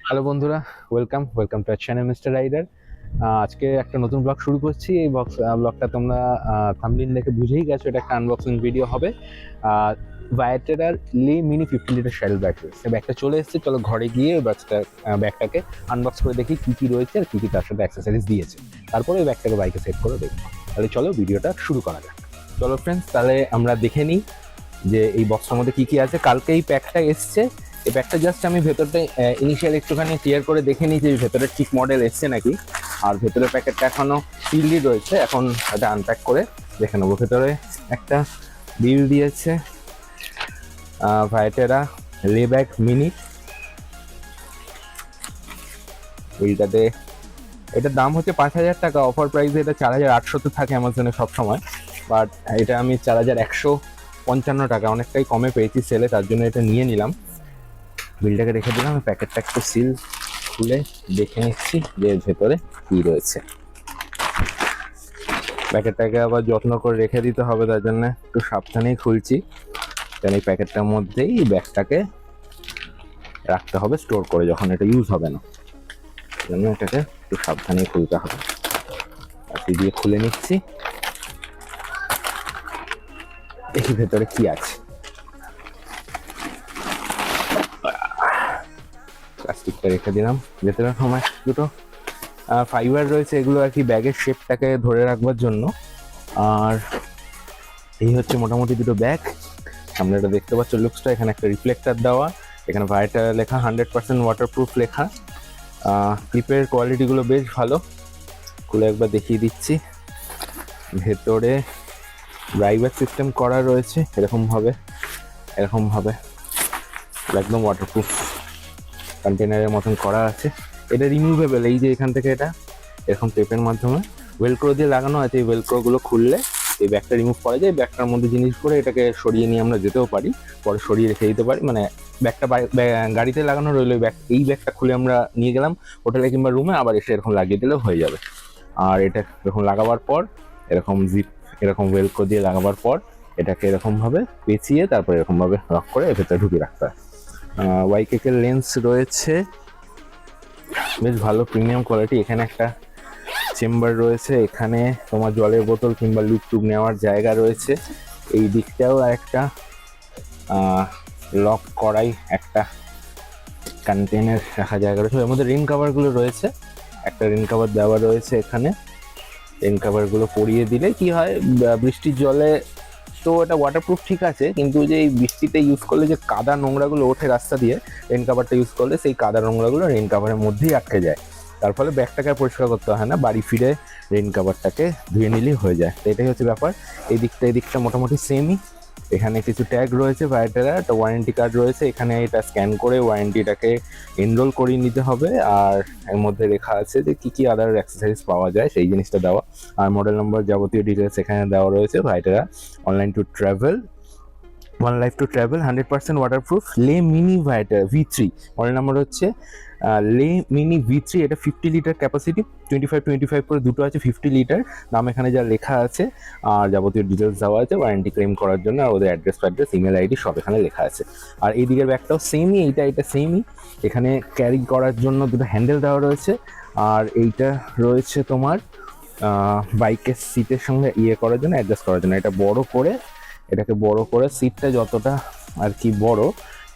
Hello বন্ধুরা, welcome to our channel Mister Rider. আজকে একটা নতুন ব্লগ শুরু করছি। এই ব্লগটা তোমরা থাম্বনেল দেখে বুঝেই গেছো, এটা একটা আনবক্সিং ভিডিও হবে। ভায়াটেরার লে মিনি 50 লিটার শ্যাডেল ব্যাটারি, সে ব্যাগটা চলে এসেছে। চলো ঘরে গিয়ে ব্যাগটাকে আনবক্স করে দেখি কী কী রয়েছে আর কী কী তার সাথে অ্যাক্সেসরিজ দিয়েছে। তারপরে ওই ব্যাগটাকে বাইকে সেট করে দেখবো। তাহলে চলো ভিডিওটা শুরু করা যাক। চলো ফ্রেন্ডস, তাহলে আমরা দেখে নিই যে এই বক্সটার মধ্যে কী কী আছে। কালকে এই প্যাকটা এসছে। এই প্যাকটা জাস্ট আমি ভেতরটা ইনিশিয়াল একটুখানি ক্লিয়ার করে দেখে নিই যে ভেতরের ঠিক মডেল এসছে নাকি। আর ভেতরের প্যাকেটটা এখনো সিলই রয়েছে, এখন এটা আনপ্যাক করে দেখে নেবো। ভেতরে একটা বিল দিয়েছে, ভায়াটেরা লেব্যাক মিনি। এইটাতে এটার দাম হচ্ছে 5,000 টাকা। অফার প্রাইসে এটা 4,800 থাকে অ্যামাজনে সবসময়, বাট এটা আমি 4,155 টাকা, অনেকটাই কমে পেয়েছি সেলে, তার জন্য এটা নিয়ে নিলাম। বিলটাকে রেখে দিলাম, প্যাকেটটা একটু সিল খুলে দেখে নিচ্ছি যে ভেতরে কি রয়েছে। প্যাকেটটাকে আবার যত্ন করে রেখে দিতে হবে, তার জন্য একটু সাবধানেই খুলছি, কারণ এই প্যাকেটটার মধ্যেই ব্যাগটাকে রাখতে হবে স্টোর করে, যখন এটা ইউজ হবে না। জন্য এটাকে একটু সাবধানেই খুলতে হবে। বাকি দিয়ে খুলে নিচ্ছি, দেখি ভেতরে কি আছে। প্লাস্টিকটা রেখে দিলাম। ভেতরে সময় দুটো ফাইবার রয়েছে, এগুলো আর কি ব্যাগের শেপটাকে ধরে রাখবার জন্য। আর এই হচ্ছে মোটামুটি দুটো ব্যাগ। সামনে এটা দেখতে পাচ্ছ লুকসটা, এখানে একটা রিফ্লেক্টার দেওয়া, এখানে ভায়াটেরা লেখা, 100% ওয়াটারপ্রুফ লেখা। ক্লিপের কোয়ালিটিগুলো বেশ ভালো। খুলে একবার দেখিয়ে দিচ্ছি। ভেতরে ড্রাইভার সিস্টেম করা রয়েছে এরকমভাবে একদম ওয়াটারপ্রুফ কন্টেনারের মতন করা আছে। এটা রিমুভেবল, এই যে এখান থেকে এটা এরকম টেপের মাধ্যমে ওয়েলক্রো দিয়ে লাগানো আছে। এই ওয়েলক্রোগুলো খুললে এই ব্যাগটা রিমুভ করা যায়। ব্যাগটার মধ্যে জিনিস করে এটাকে সরিয়ে নিয়ে আমরা যেতেও পারি, পরে সরিয়ে রেখে দিতে পারি। মানে ব্যাগটা গাড়িতে লাগানো রইলো, এই ব্যাগটা খুলে আমরা নিয়ে গেলাম হোটেলে কিংবা রুমে, আবার এসে এরকম লাগিয়ে দিলেও হয়ে যাবে। আর এটা এরকম লাগাবার পর এরকম জিপ, এরকম ওয়েলক্রো দিয়ে লাগাবার পর এটাকে এরকমভাবে পেঁচিয়ে তারপর এরকমভাবে লক করে এর ভেতরে ঢুকিয়ে রাখতে হয়। ওয়াইকেকের লেন্স রয়েছে, বেশ ভালো প্রিমিয়াম কোয়ালিটি। এখানে একটা চেম্বার রয়েছে, এখানে তোমার জলের বোতল কিংবা লুক টুক নেওয়ার জায়গা রয়েছে। এই দিকটাও একটা লক করাই একটা কন্টেনার রাখা জায়গা রয়েছে। এর মধ্যে রেন কাভারগুলো রয়েছে, একটা রেন কাভার দেওয়া রয়েছে এখানে। রেন কাভারগুলো পরিয়ে দিলে কি হয়, বৃষ্টির জলে তো এটা ওয়াটারপ্রুফ ঠিক আছে, কিন্তু যে এই বৃষ্টিতে ইউজ করলে যে কাদা নোংরাগুলো ওঠে রাস্তা দিয়ে, রেন কাভারটা ইউজ করলে সেই কাদা নোংরাগুলো রেন কাভারের মধ্যেই আটকে যায়। তার ফলে ব্যাগটাকে আর পরিষ্কার করতে হয় না, বাড়ি ফিরে রেন কাভারটাকে ধুয়ে নিলেই হয়ে যায়। তো এটাই হচ্ছে ব্যাপার। এই দিকটা মোটামুটি সেমই। এখানে কিছু ট্যাগ রয়েছে ভায়াটেরা, একটা ওয়ারেন্টি কার্ড রয়েছে, এখানে এটা স্ক্যান করে ওয়ারেন্টিটাকে এনরোল করিয়ে নিতে হবে। আর এর মধ্যে লেখা আছে যে কী কী আদার অ্যাক্সেসরিজ পাওয়া যায়, সেই জিনিসটা দেওয়া। আর মডেল নম্বর যাবতীয় ডিটেলস এখানে দেওয়া রয়েছে। Viaterra online to travel, one life to travel, 100% waterproof Leh mini Viaterra V3। Model number হচ্ছে লে মিনি V3। এটা 50 লিটার ক্যাপাসিটি, 25 করে দুটো আছে, 50 লিটার। নাম এখানে যা লেখা আছে আর যাবতীয় ডিটেলস দেওয়া আছে ওয়ারেন্টি ক্লেম করার জন্য। আর ওদের অ্যাড্রেস, ইমেল আইডি সব এখানে লেখা আছে। আর এই দিকের ব্যাগটাও সেমই, এটা সেমই। এখানে ক্যারি করার জন্য দুটো হ্যান্ডেল দেওয়া রয়েছে। আর এইটা রয়েছে তোমার বাইকের সিটের সঙ্গে করার জন্য, অ্যাডজাস্ট করার জন্য। এটা এটাকে বড় করে সিটটা যতটা আর কি বড়,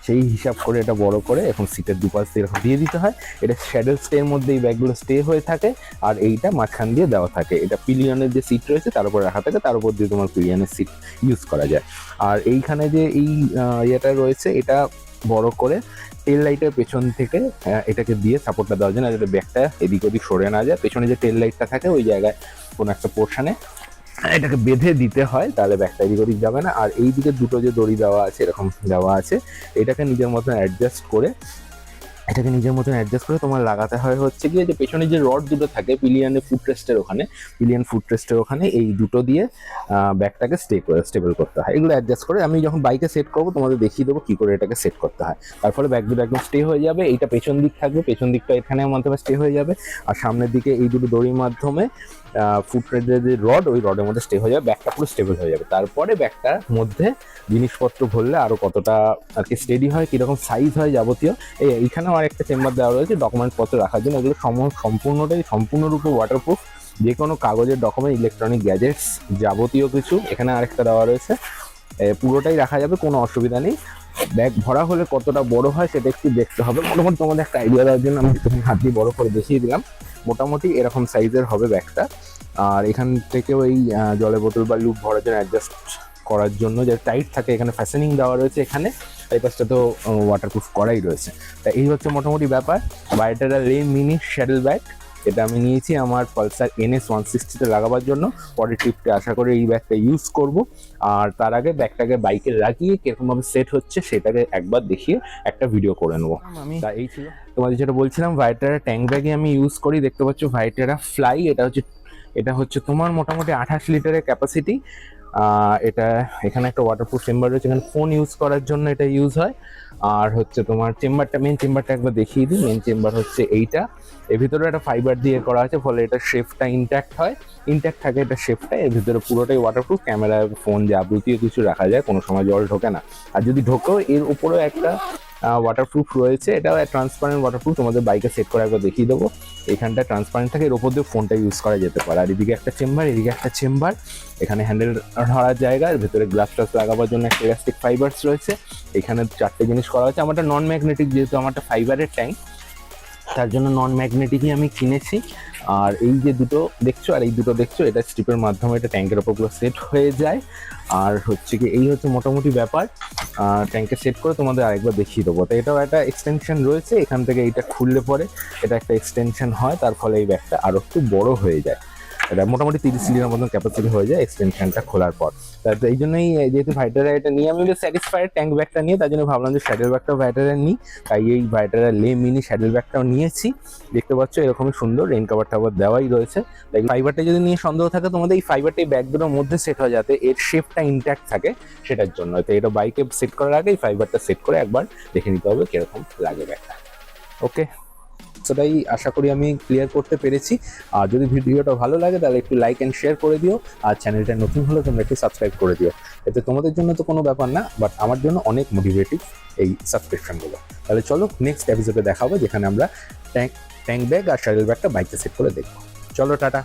সেই হিসাব করে এটা বড় করে এখন সিটের দুপাশ দিয়ে এরকম দিয়ে দিতে হয়। এটা শ্যাডেল স্টের মধ্যে এই ব্যাগগুলো স্টে হয়ে থাকে। আর এইটা মাঝখান দিয়ে দেওয়া থাকে, এটা পিলিয়নের যে সিট রয়েছে তার উপর রাখা থাকে, তার উপর দিয়ে তোমার পিলিয়নের সিট ইউজ করা যায়। আর এইখানে যে এই ইয়েটা রয়েছে, এটা বড় করে টেল লাইটের পেছন থেকে এটাকে দিয়ে সাপোর্টটা দেওয়ার জন্য, যাতে ব্যাগটা এদিক ওদিক সরে না যায়। পেছনে যে টেল লাইটটা থাকে ওই জায়গায় কোনো একটা পোর্শনে এটাকে বেঁধে দিতে হয়, তাহলে ব্যাগটা এদিক ওদিক যাবে না। আর এই দিকে দুটো যে দড়ি দেওয়া আছে, এরকম দেওয়া আছে, এটাকে নিজের মতন অ্যাডজাস্ট করে তোমার লাগাতে হয় হচ্ছে গিয়ে যে পেছনে যে রড দুটো থাকে পিলিয়ন ফুটরেস্টের ওখানে এই দুটো দিয়ে ব্যাগটাকে স্টেবল করতে হয়। এগুলো অ্যাডজাস্ট করে আমি যখন বাইকে সেট করবো তোমাদের দেখিয়ে দেবো কি করে এটাকে সেট করতে হয়। তার ফলে ব্যাগ দুটো একদম স্টে হয়ে যাবে। এইটা পেছন দিক থাকবে, পেছন দিকটা এখানের মাধ্যমে স্টে হয়ে যাবে। আর সামনের দিকে এই দুটো দড়ির মাধ্যমে ফুট রেডের যে রড, ওই রডের মধ্যে স্টে হয়ে যাবে, ব্যাগটা পুরো স্টেবল হয়ে যাবে। তারপরে ব্যাগটার মধ্যে জিনিসপত্র ভরলে আরো কতটা আর কি স্টেডি হয়, কিরকম সাইজ হয় যাবতীয়। এইখানেও আর একটা চেম্বার দেওয়া রয়েছে ডকুমেন্ট পত্র রাখার জন্য। এগুলো সম্পূর্ণরূপে ওয়াটারপ্রুফ। যে কোনো কাগজের ডকুমেন্ট, ইলেকট্রনিক গ্যাজেটস, যাবতীয় কিছু এখানে আরেকটা দেওয়া রয়েছে। পুরোটাই রাখা যাবে, কোনো অসুবিধা নেই। ব্যাগ ভরা হলে কতটা বড় হয় সেটা একটু দেখতে হবে। মোটামুটি তোমাদের একটা আইডিয়া দেওয়ার জন্য আমি একটু হাত দিয়ে বড় করে দেখিয়ে দিলাম। মোটামুটি এরকম সাইজের হবে ব্যাগটা। আর এখান থেকে ওই জলের বোতল বা লুপ ভরার জন্য অ্যাডজাস্ট করার জন্য যে টাইট থাকে, এখানে ফ্যাসেনিং দেওয়া রয়েছে। এখানে এই পাশটা তো ওয়াটারপ্রুফ করাই রয়েছে। তা এই হচ্ছে মোটামুটি ব্যাপার। ভাইটারা লে মিনি শ্যাডেল ব্যাগ, এটা আমি নিয়েছি আমার পালসার NS 160-তে লাগাবার জন্য। পরের ট্রিপে আশা করি এই ব্যাগটা ইউজ করব। আর তার আগে ব্যাগটাকে বাইকে লাগিয়ে কিরকমভাবে সেট হচ্ছে সেটাকে একবার দেখিয়ে একটা ভিডিও করে নেবো। তা এই ছিল তোমাদের যেটা বলছিলাম, ভাইটারা ট্যাঙ্ক ব্যাগে আমি ইউজ করি। দেখতে পাচ্ছ ভাইটারা ফ্লাই, এটা হচ্ছে তোমার মোটামুটি 28 লিটারের ক্যাপাসিটি। এটা এখানে একটা ওয়াটারপ্রুফ চেম্বার রয়েছে, এখানে ফোন ইউজ করার জন্য এটা ইউজ হয়। আর হচ্ছে তোমার মেন চেম্বারটা একবার দেখিয়ে দিই। মেন চেম্বার হচ্ছে এইটা। এর ভিতরে একটা ফাইবার দিয়ে করা আছে, ফলে এটা শেপটা ইনট্যাক্ট থাকে এটা শেপটা। এর ভিতরে পুরোটাই ওয়াটারপ্রুফ, ক্যামেরা, ফোন যাবতীয় কিছু রাখা যায়, কোনো সময় জল ঢোকে না। আর যদি ঢোকেও এর উপরেও একটা ওয়াটারপ্রুফ রয়েছে, এটাও ট্রান্সপারেন্ট ওয়াটারপ্রুফ। তোমাদের বাইকে সেট করে একবার দেখিয়ে দেবো। এখানটা ট্রান্সপারেন্ট থাকে, এর উপর দিয়ে ফোনটা ইউজ করা যেতে পারে। আর এদিকে একটা চেম্বার, এদিকে একটা চেম্বার, এখানে হ্যান্ডেল ধরার জায়গা, এর ভেতরে গ্লাস টাস লাগাবার জন্য একটা ইলাস্টিক ফাইবার্স রয়েছে। এখানে 4টে জিনিস করা হয়েছে। আমারটা নন ম্যাগনেটিক, যেহেতু আমারটা ফাইবারের ট্যাঙ্ক, তার জন্য নন ম্যাগনেটিকই আমি কিনেছি। আর এই যে দুটো দেখছো আর এই দুটো দেখছো, এটা স্ট্রিপের মাধ্যমে এটা ট্যাঙ্কের ওপর পুরো সেট হয়ে যায়। আর হচ্ছে কি এই হচ্ছে মোটামুটি ব্যাপার। ট্যাঙ্কে সেট করে তোমাদের আরেকবার দেখিয়ে দেবো। তো এটাও একটা এক্সটেনশন রয়েছে, এখান থেকে এইটা খুললে পরে এটা একটা এক্সটেনশন হয়, তার ফলে এই ব্যাগটা আরো একটু বড় হয়ে যায়। এটা মোটামুটি 30 লিটার মতন ক্যাপাসিটি হয়ে যায় এক্সটেনশনটা খোলার পর। তো এই জন্যই যেহেতু ভাইটারা এটা নিয়ে আমি স্যাটিসফাইড ট্যাঙ্ক ব্যাগটা নিয়ে, তার জন্য ভাবলাম যে শ্যাডেল ব্যাগটাও ভাইটারা নিই। তাই এই ভাইটারা লে মিনি শ্যাডেল ব্যাগটাও নিয়েছি। দেখতে পাচ্ছ এরকমই সুন্দর রেইন কভার টাভার দেওয়াই রয়েছে। তাই ফাইবারটা যদি নিয়ে সন্দেহ থাকে তোমাদের, এই ফাইবারটা এই ব্যাগগুলোর মধ্যে সেট হয় যাতে এর শেপটা ইনট্যাক্ট থাকে, সেটার জন্য। তো এটা বাইকে সেট করার আগে এই ফাইবারটা সেট করে একবার দেখে নিতে হবে কিরকম লাগে ব্যাগটা। ওকে, সেটাই আশা করি আমি ক্লিয়ার করতে পেরেছি। আর যদি ভিডিওটা ভালো লাগে তাহলে একটু লাইক অ্যান্ড শেয়ার করে দিও। আর চ্যানেলটা নতুন হলে তোমরা একটু সাবস্ক্রাইব করে দিও। এতে তোমাদের জন্য তো কোনো ব্যাপার না, বাট আমার জন্য অনেক মোটিভেটিভ এই সাবস্ক্রিপশনগুলো। তাহলে চলো নেক্সট এপিসোডে দেখা হবে, যেখানে আমরা ট্যাঙ্ক ব্যাগ আর শ্যাডেল ব্যাগটা বাইকে সেট করে দেখবো। চলো, টাটা।